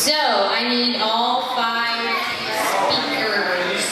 So, I need all 5 speakers.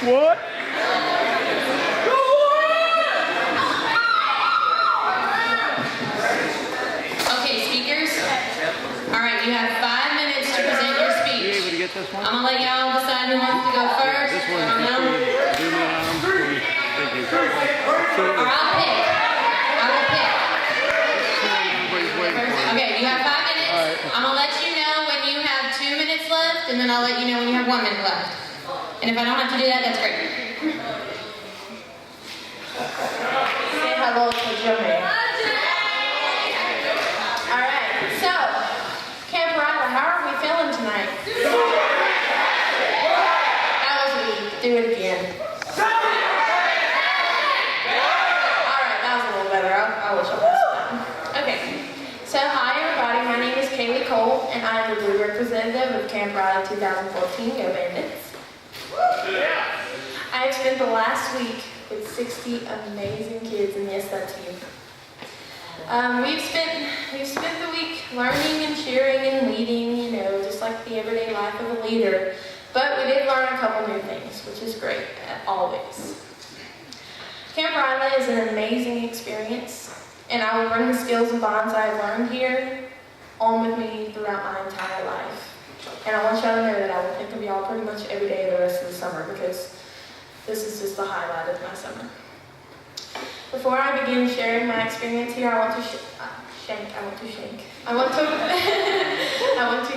What? Okay, speakers. All right, you have 5 minutes to present your speech. You able to get this one? I'm gonna let y'all decide who wants to go first. This one. I don't know. Thank you. Or I'll pick. I will pick. Everybody's waiting for it. Okay, you have 5 minutes. All right. I'm gonna let you know when you have 2 minutes left, and then I'll let you know when you have 1 minute left. And if I don't have to do that, that's great. Say hello to Jimmy. Alright, so, Camp RYLA, how are we feeling tonight? That was weak. Do it again. Alright, that was a little better. I wish I was done. Okay, so hi everybody, my name is Kaylee Cole, and I am the Blue representative of Camp RYLA 2014, Go Bandits. I have spent the last week with 60 amazing kids, and yes, that's you. We've spent the week learning and cheering and leading, you know, just like the everyday life of a leader. But we did learn a couple new things, which is great, always. Camp RYLA is an amazing experience, and I will bring the skills and bonds I have learned here on with me throughout my entire life. And I want y'all to know that I will think of y'all pretty much every day of the rest of the summer, because this is just the highlight of my summer. Before I begin sharing my experience here, I want to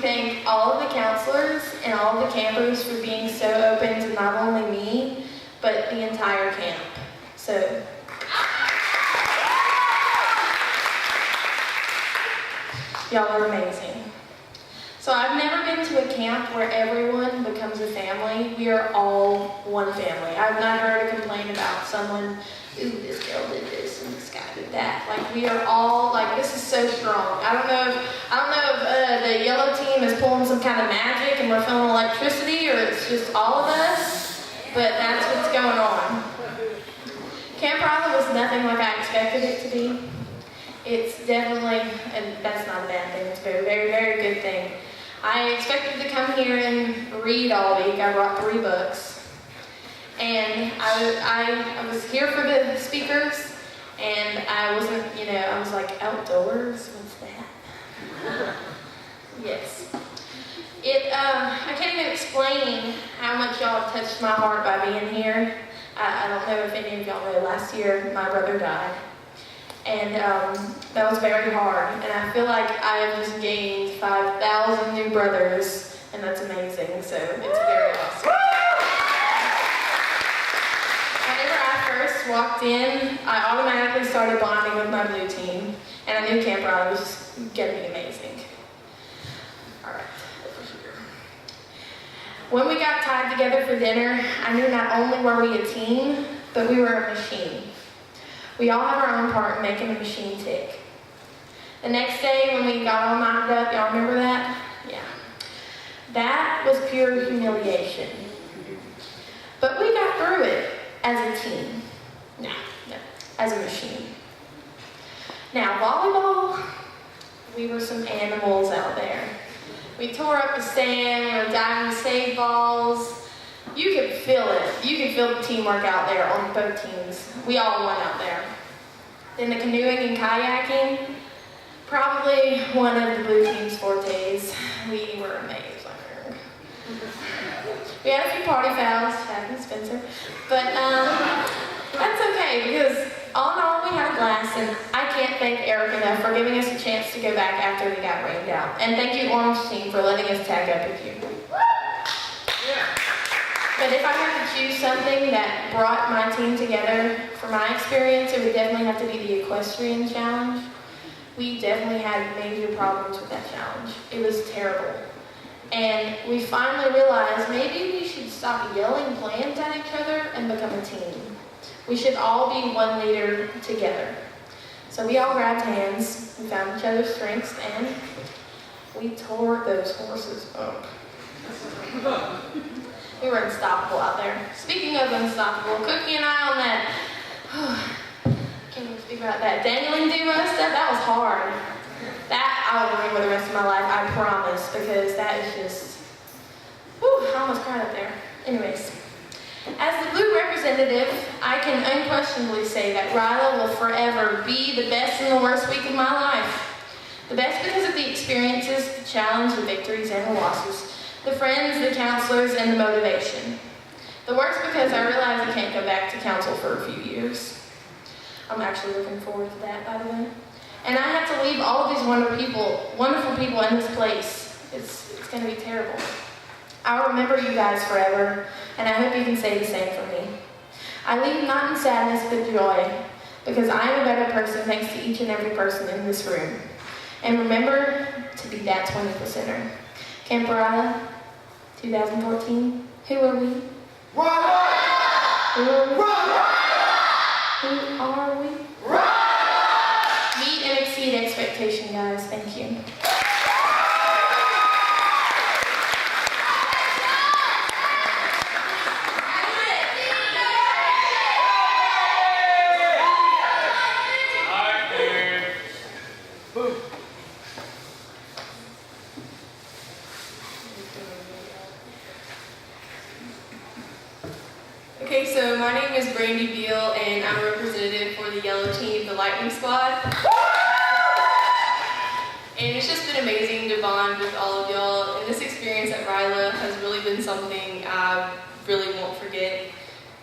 thank all of the counselors and all of the campers for being so open to not only me, but the entire camp. So, y'all are amazing. So I've never been to a camp where everyone becomes a family. We are all one family. I've not heard a complaint about someone, ooh, this girl did this and this guy did that. Like, we are all, like, this is so strong. I don't know if the yellow team is pulling some kind of magic and we're feeling electricity, or it's just all of us, but that's what's going on. Camp RYLA was nothing like I expected it to be. It's definitely, and that's not a bad thing, it's a very, very, very good thing. I expected to come here and read all week. I brought 3 books. And I was here for the speakers, and I wasn't, you know, I was like, outdoors? What's that? Yes. I can't even explain how much y'all have touched my heart by being here. I don't know if any of y'all know, last year my brother died. And that was very hard, and I feel like I have just gained 5,000 new brothers, and that's amazing, so it's very awesome. Whenever I first walked in, I automatically started bonding with my blue team, and I knew Camp RYLA was just going to be amazing. Alright, over here. When we got tied together for dinner, I knew not only were we a team, but we were a machine. We all have our own part in making the machine tick. The next day when we got all knocked up, y'all remember that? Yeah. That was pure humiliation. But we got through it as a team. No, as a machine. Now, volleyball, we were some animals out there. We tore up the sand, we were diving to save balls. You could feel it. You could feel the teamwork out there on both teams. We all won out there. Then the canoeing and kayaking, probably one of the blue team's fortes. We were amazing. We had a few party fouls, Chad and Spencer, but that's okay, because all in all we had a blast, and I can't thank Eric enough for giving us a chance to go back after we got rained out. And thank you, Orange Team, for letting us tag up with you. But if I had to choose something that brought my team together, for my experience, it would definitely have to be the equestrian challenge. We definitely had major problems with that challenge. It was terrible. And we finally realized maybe we should stop yelling plans at each other and become a team. We should all be one leader together. So we all grabbed hands, we found each other's strengths, and we tore those horses up. We were unstoppable out there. Speaking of unstoppable, Cookie and I on that Can't even speak about that. Dangling Dumo stuff, that was hard. That I will remember the rest of my life, I promise, because that is just, whew, I almost cried up there. Anyways, as the Blue representative, I can unquestionably say that RYLA will forever be the best and the worst week of my life. The best because of the experiences, the challenge, the victories, and the losses, the friends, the counselors, and the motivation. The worst because I realize I can't go back to council for a few years. I'm actually looking forward to that, by the way. And I have to leave all of these wonderful people in this place. It's going to be terrible. I'll remember you guys forever, and I hope you can say the same for me. I leave not in sadness, but joy, because I am a better person thanks to each and every person in this room. And remember to be that 20%er. Camp RYLA, 2014, who are we? RYLA! Who are we? RYLA! Who are we? RYLA! Meet and exceed expectation, guys. Thank you. Okay, so my name is Brandy Beal, and I'm a representative for the yellow team, the Lightning Squad. And it's just been amazing to bond with all of y'all, and this experience at RYLA has really been something I really won't forget.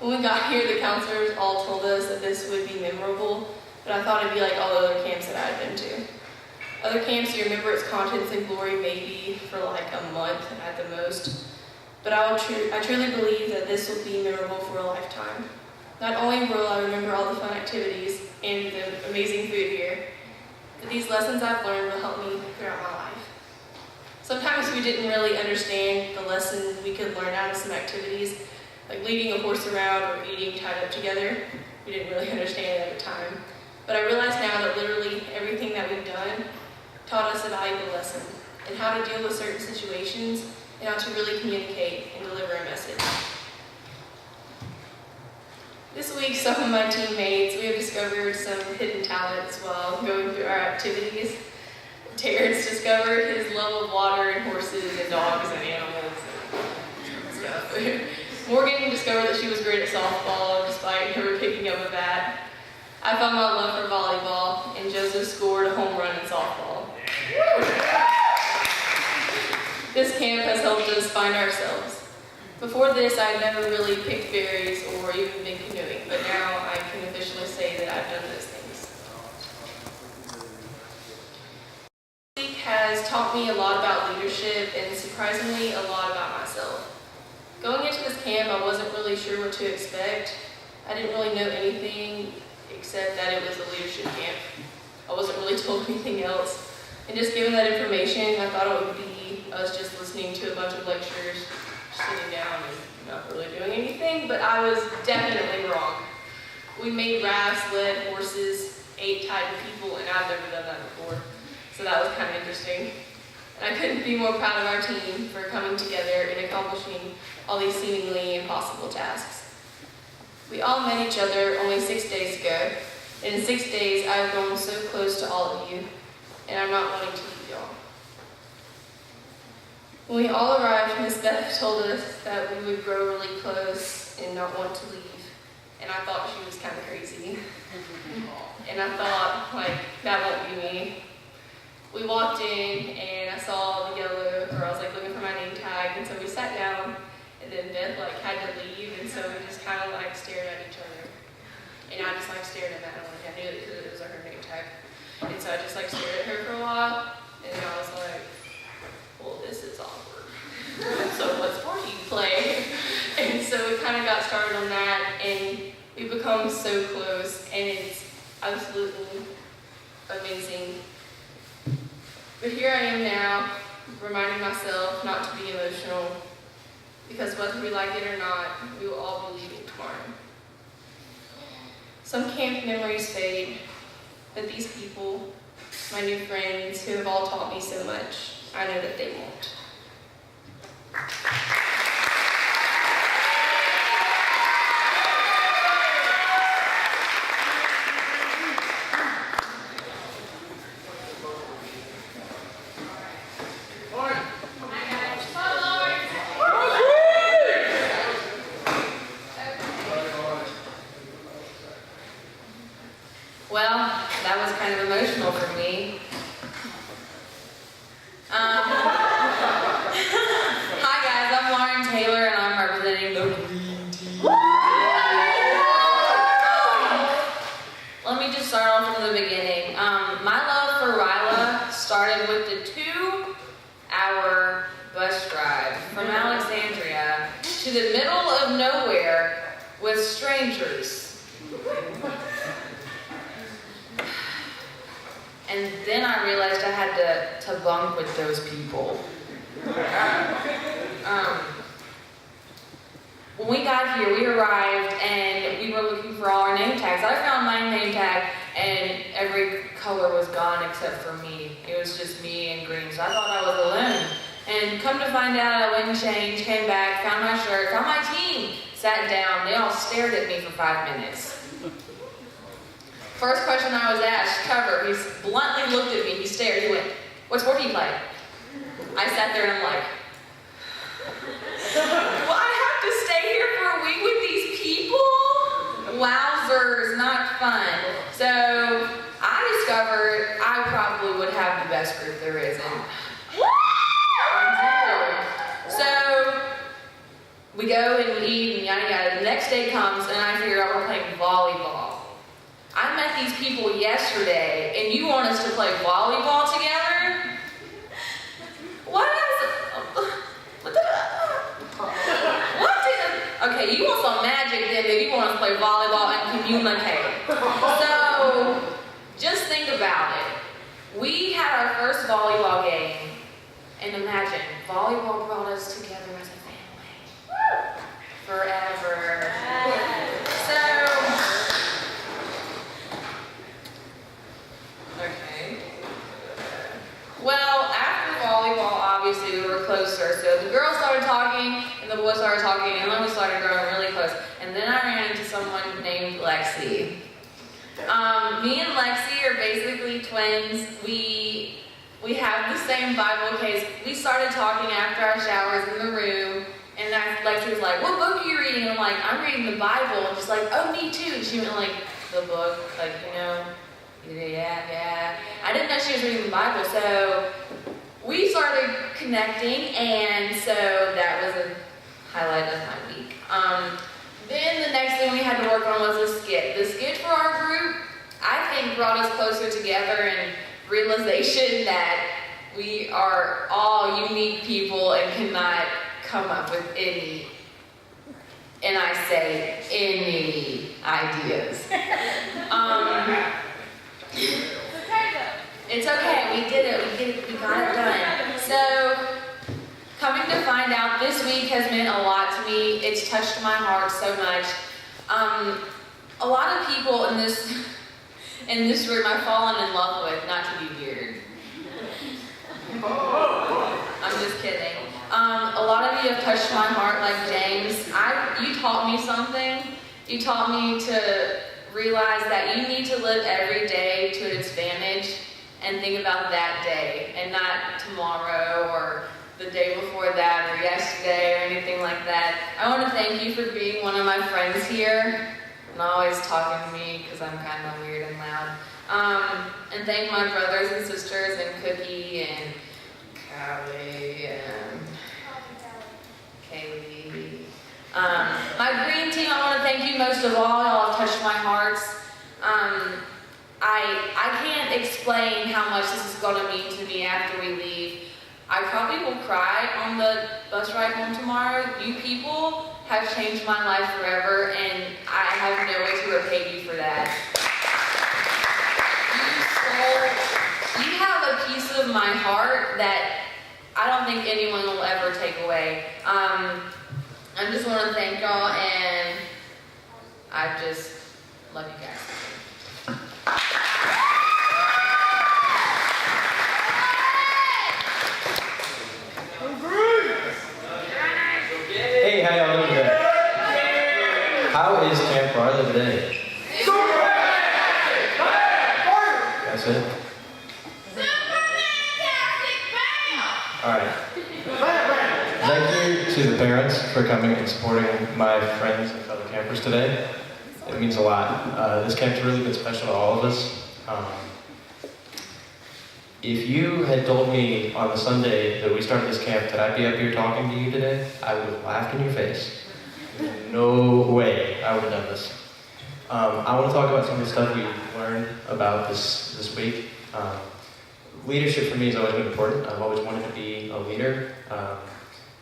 When we got here, the counselors all told us that this would be memorable, but I thought it'd be like all the other camps that I had been to. Other camps, you remember its contents and glory maybe for like a month at the most. But I truly believe that this will be memorable for a lifetime. Not only will I remember all the fun activities and the amazing food here, but these lessons I've learned will help me throughout my life. Sometimes we didn't really understand the lessons we could learn out of some activities, like leading a horse around or eating tied up together. We didn't really understand it at the time. But I realize now that literally everything that we've done taught us a valuable lesson in how to deal with certain situations and how to really communicate and deliver a message. This week, some of my teammates, we have discovered some hidden talents while going through our activities. Terrence discovered his love of water and horses and dogs and animals and stuff. Morgan discovered that she was great at softball despite never picking up a bat. I found my love for volleyball, and Joseph scored a home run in softball. This camp has helped us find ourselves. Before this, I had never really picked berries or even been canoeing, but now I can officially say that I've done those things. This week has taught me a lot about leadership and surprisingly a lot about myself. Going into this camp, I wasn't really sure what to expect. I didn't really know anything except that it was a leadership camp. I wasn't really told anything else. And just given that information, I thought it would be us just listening to a bunch of lectures, sitting down and not really doing anything, but I was definitely wrong. We made rafts, led horses, ate tied to people, and I've never done that before. So that was kind of interesting. And I couldn't be more proud of our team for coming together and accomplishing all these seemingly impossible tasks. We all met each other only 6 days ago, and in 6 days I've grown so close to all of you, and I'm not wanting to leave y'all. When we all arrived, Miss Beth told us that we would grow really close and not want to leave, and I thought she was kind of crazy. And I thought, like, that won't be me. We walked in, and I saw the yellow, or I was like looking for my name tag, and so we sat down, and then Beth like had to leave, and so we just kind of like stared at each other. And I just like stared at Madeline. I knew it because it was her name tag. And so I just like stared at her for a while, and I was like, well, this is awkward. So what sport do you play? And so we kind of got started on that, and we've become so close, and it's absolutely amazing. But here I am now, reminding myself not to be emotional, because whether we like it or not, we will all be leaving tomorrow. Some camp memories fade, but these people, my new friends who have all taught me so much, I know that they won't. kind of emotional for me. Hi guys, I'm Lauren Taylor and I'm representing the Green Team. Let me just start off from the beginning. My love for RYLA started with the 2-hour bus drive from Alexandria to the middle of nowhere with strangers. And then I realized I had to bunk with those people. When we got here, we arrived and we were looking for all our name tags. I found my name tag and every color was gone except for me. It was just me and green, so I thought I was alone. And come to find out, I went and changed, came back, found my shirt, found my team, sat down. They all stared at me for 5 minutes. First question I was asked, cover, he bluntly looked at me, he stared, he went, "What sport do you play?" I sat there and I'm like, well, I have to stay here for a week with these people? Wowzers, not fun. So I discovered I probably would have the best group there is. So we go and we eat and yada yada. The next day comes and I figure out we're playing volleyball. I met these people yesterday and you want us to play volleyball together? Okay, you want some magic then, baby. You want us to play volleyball and communicate. So, just think about it. We had our first volleyball game, and imagine, volleyball brought us together as a family. Forever. So, okay. Well, after volleyball, obviously we were closer. So the girls started talking, and the boys started talking, and then we started growing really close. And then I ran into someone named Lexi. Me and Lexi are basically twins. We have the same Bible case. We started talking after our showers in the room, and Lexi was like, "What book are you reading?" I'm like, "I'm reading the Bible." And she's like, "Oh, me too." And she went like, "The book, like, you know." Yeah. I didn't know she was reading the Bible, so we started connecting, and so that was a highlight of my week. Then the next thing we had to work on was a skit. The skit for our group, I think, brought us closer together and realization that we are all unique people and cannot come up with any, and I say any, ideas. It's okay, we did it, we got it done. So, coming to find out, this week has meant a lot to me. It's touched my heart so much. A lot of people in this room I've fallen in love with, not to be weird. I'm just kidding. A lot of you have touched my heart, like James. You taught me something. You taught me to realize that you need to live every day to its advantage and think about that day and not tomorrow or the day before that or yesterday or anything like that. I want to thank you for being one of my friends here and always talking to me because I'm kind of weird and loud. And thank my brothers and sisters and Cookie and Callie and Kaylee. My green team, I want to thank you most of all. Y'all have touched my hearts. I can't explain how much this is going to mean to me after we leave. I probably will cry on the bus ride home tomorrow. You people have changed my life forever, and I have no way to repay you for that. You have a piece of my heart that I don't think anyone will ever take away. I just want to thank y'all, and I just love you guys. Hey, how y'all doing today? How is Camp RYLA today? That's it? Alright. Thank you to the parents for coming and supporting my friends and fellow campers today. It means a lot. This camp's really been special to all of us. if you had told me on the Sunday that we started this camp that I'd be up here talking to you today, I would have laughed in your face. No way I would have done this. I want to talk about some of the stuff we learned about this week. Leadership for me has always been important. I've always wanted to be a leader.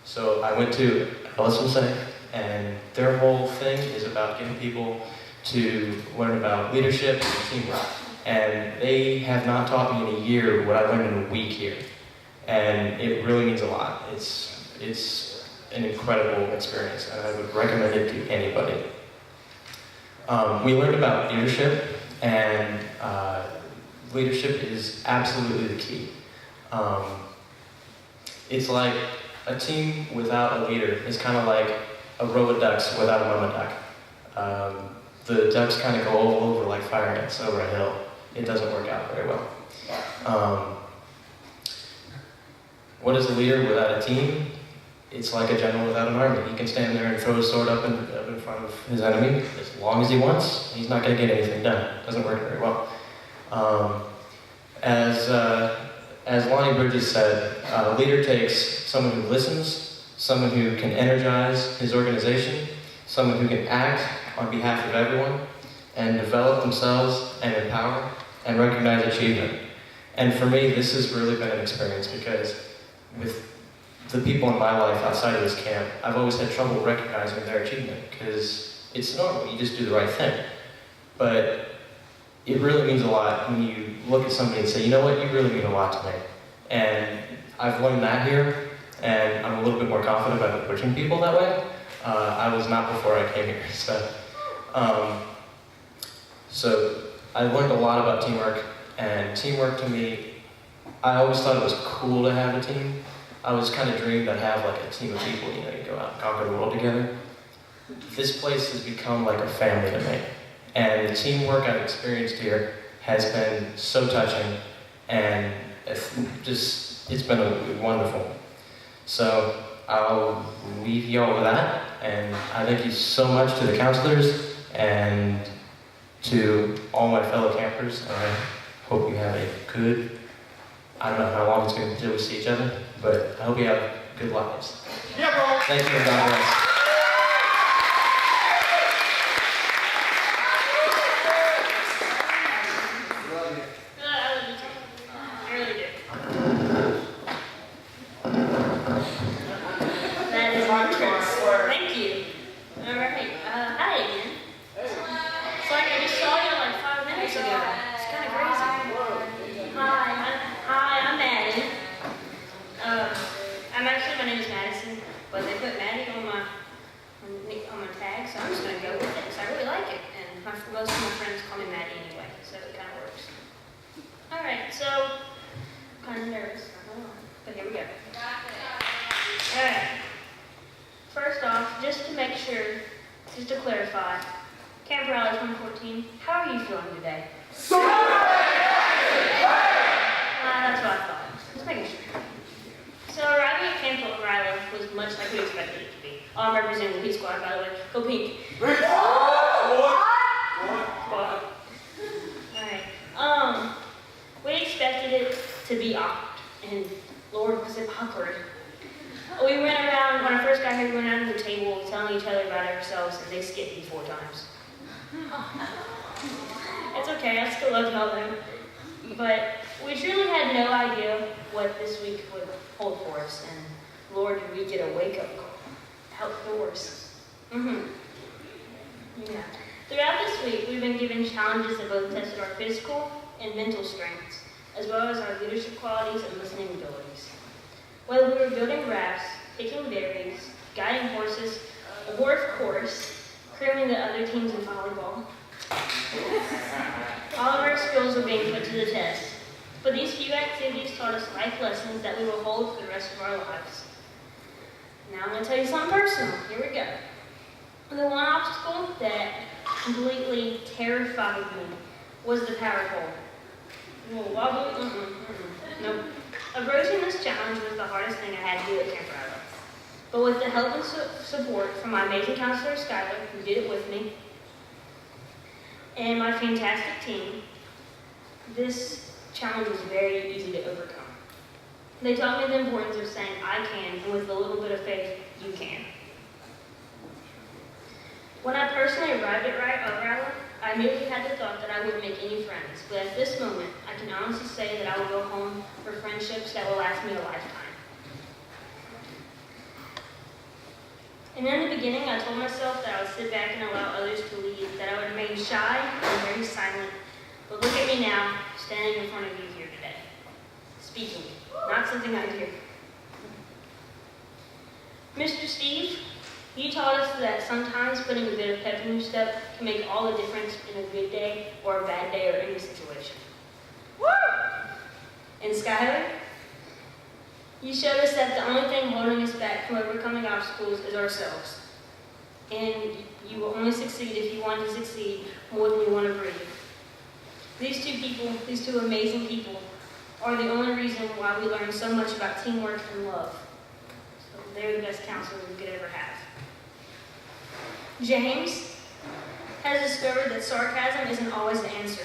So I went to LSMSA, and their whole thing is about getting people to learn about leadership and teamwork. And they have not taught me in a year what I learned in a week here. And it really means a lot. It's an incredible experience, and I would recommend it to anybody. We learned about leadership, and leadership is absolutely the key. It's like a team without a leader is kind of like a row of ducks without a mama duck. The ducks kind of go all over like fire ants over a hill. It doesn't work out very well. What is a leader without a team? It's like a general without an army. He can stand there and throw his sword up in front of his enemy as long as he wants. He's not going to get anything done. It doesn't work very well. As Lonnie Bridges said, a leader takes someone who listens, someone who can energize his organization, someone who can act on behalf of everyone, and develop themselves and empower and recognize achievement. And for me, this has really been an experience because with the people in my life outside of this camp, I've always had trouble recognizing their achievement because it's normal, you just do the right thing. But it really means a lot when you look at somebody and say, you know what, you really mean a lot to me. And I've learned that here, and I'm a little bit more confident about approaching people that way. I was not before I came here, so I learned a lot about teamwork, and teamwork to me, I always thought it was cool to have a team. I was kind of dreamed I'd have like a team of people, you go out and conquer the world together. This place has become like a family to me. And the teamwork I've experienced here has been so touching, and it's been wonderful. So I'll leave you all with that, and I thank you so much to the counselors and to all my fellow campers. I hope you have a good, I don't know how long it's going to be until we see each other, but I hope you have good lives. Yeah, bro. Thank you, and God bless. Thank you. All right. Hi again. It's like I just saw you like 5 minutes ago. It's kind of crazy. Hi, I'm Maddie. My name is Madison, but they put Maddie on my tag, so I'm just gonna go with it because I really like it, and most of my friends call me Maddie anyway, so it kind of works. All right, so I'm kind of nervous, but here we go. All right. First off, just to make sure, just to clarify, Camp RYLA 2014, how are you feeling today? That's what I thought. Just making sure. So arriving at Camp RYLA was much like we expected it to be. I'm representing the Pink Squad, by the way. Go Pink. Alright. We expected it to be awkward, and Lord, was it awkward. We went around, when I first got here, we went around to the table telling each other about ourselves, and they skipped me 4 times. It's okay, I still love y'all though. But we truly had no idea what this week would hold for us, and Lord, did we get a wake-up call. Outdoors. Yeah. Throughout this week, we've been given challenges that both tested our physical and mental strengths, as well as our leadership qualities and listening abilities. Whether we were building rafts, picking berries, guiding horses, or of course, crewing the other teams in volleyball. All of our skills were being put to the test, but these few activities taught us life lessons that we will hold for the rest of our lives. Now I'm going to tell you something personal. Here we go. The one obstacle that completely terrified me was the power pole. Whoa, wobble, nope. Approaching this challenge was the hardest thing I had to do at Camp RYLA. But with the help and support from my amazing counselor, Skylar, who did it with me, and my fantastic team, this challenge was very easy to overcome. They taught me the importance of saying, I can, and with a little bit of faith, you can. When I personally arrived at RYLA, I immediately had the thought that I wouldn't make any friends, but at this moment, I can honestly say that I will go home for friendships that will last me a lifetime. And in the beginning, I told myself that I would sit back and allow others to lead, that I would remain shy and very silent. But look at me now, standing in front of you here today. Speaking, not something I do. Mr. Steve, you taught us that sometimes putting a bit of pep in your step can make all the difference in a good day or a bad day or any situation. Woo! And Skylar, you showed us that the only thing holding us back from overcoming obstacles is ourselves. And you will only succeed if you want to succeed more than you want to breathe. These two people, these two amazing people, are the only reason why we learn so much about teamwork and love. So they're the best counselors we could ever have. James has discovered that sarcasm isn't always the answer.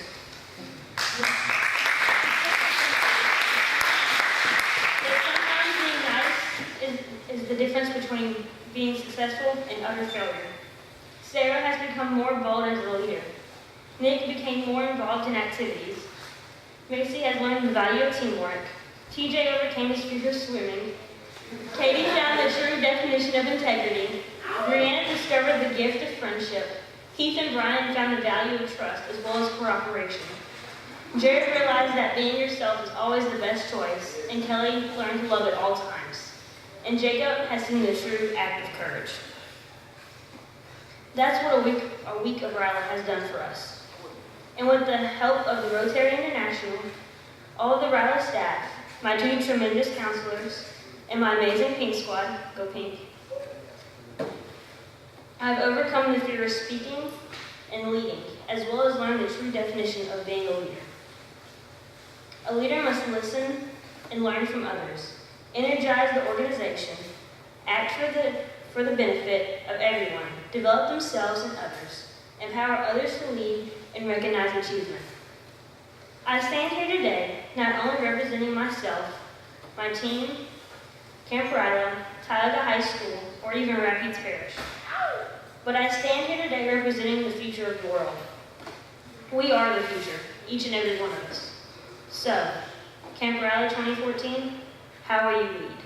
Is the difference between being successful and utter failure. Sarah has become more bold as a leader. Nick became more involved in activities. Macy has learned the value of teamwork. TJ overcame his fear of swimming. Katie found the true definition of integrity. Brianna discovered the gift of friendship. Heath and Brian found the value of trust as well as cooperation. Jared realized that being yourself is always the best choice, and Kelly learned to love at all times. And Jacob has seen the true act of courage. That's what a week of RYLA has done for us. And with the help of the Rotary International, all of the RYLA staff, my two tremendous counselors, and my amazing Pink Squad, go Pink, I've overcome the fear of speaking and leading, as well as learned the true definition of being a leader. A leader must listen and learn from others, energize the organization, act for the benefit of everyone, develop themselves and others, empower others to lead, and recognize achievement. I stand here today not only representing myself, my team, Camp RYLA, Tioga High School, or even Rapides Parish, but I stand here today representing the future of the world. We are the future, each and every one of us. So, Camp RYLA 2014, how will you lead?